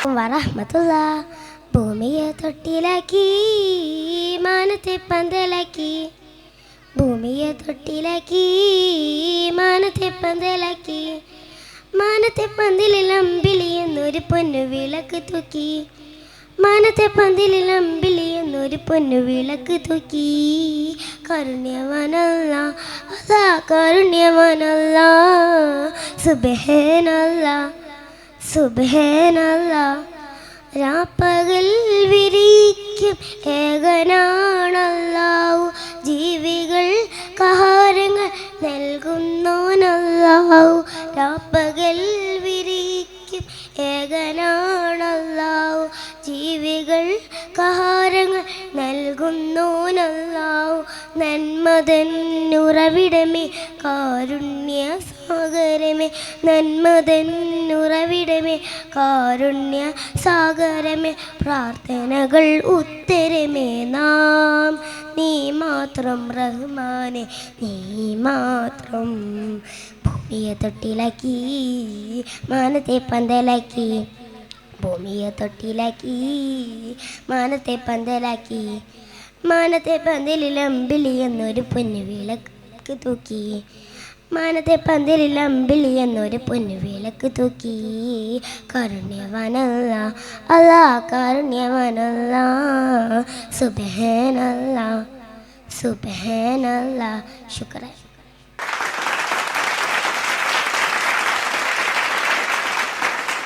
വറഹ്മത്തുള്ള ഭൂമിയെ തൊട്ടിലാക്കി മാനത്തെ പന്തലാക്കി ഭൂമിയെ തൊട്ടിലാക്കി മാനത്തെ പന്തലാക്കി മാനത്തെ പന്തലിൽ അമ്പിളി എന്നൊരു പൊന്നു വിളക്ക് തൂക്കി മാനത്തെ പന്തലിൽ അമ്പിളി എന്നൊരു പൊന്നു വിളക്ക് തൂക്കി കാരുണ്യവാനല്ല അല്ലാ കാരുണ്യവാനല്ല സുബ്ഹാനല്ല സുബ്ഹാനല്ല രാപ്പകൽ വിരിക്കും ഏകനാണല്ലാഹു ജീവികൾ ആഹാരങ്ങൾ നൽകുന്നോനല്ലാഹു രാപ്പകൽ വിരിക്കും ഏകനാണല്ലാഹു ജീവികൾ ആഹാരങ്ങൾ നൽകുന്നോനല്ലാഹു നന്മതന്നുറവിടമേ കാരുണ്യ സാഗരമേ നന്മതന്നുറവിടമേ കാരുണ്യ സാഗരമേ പ്രാർത്ഥനകൾ ഉത്തരമേ നാം നീ മാത്രം റഹ്മാനെ നീ മാത്രം ഭൂമിയെ തൊട്ടിലാക്കി മാനത്തെ പന്തലാക്കി ഭൂമിയെ തൊട്ടിലാക്കി മാനത്തെ പന്തലാക്കി മാനത്തെ പന്തലിൽ അമ്പിളി എന്നൊരു പൊന്നു വിളക്ക് തൂക്കി മാനത്തെ പന്തലിൽ അമ്പിളി എന്നൊരു പൊന്നു വിളക്ക് തൂക്കി കാരുണ്യവാനല്ല അല്ലാ കാരുണ്യവാനല്ല സുബ്ഹാനല്ല സുബ്ഹാനല്ല ശുക്രൻ.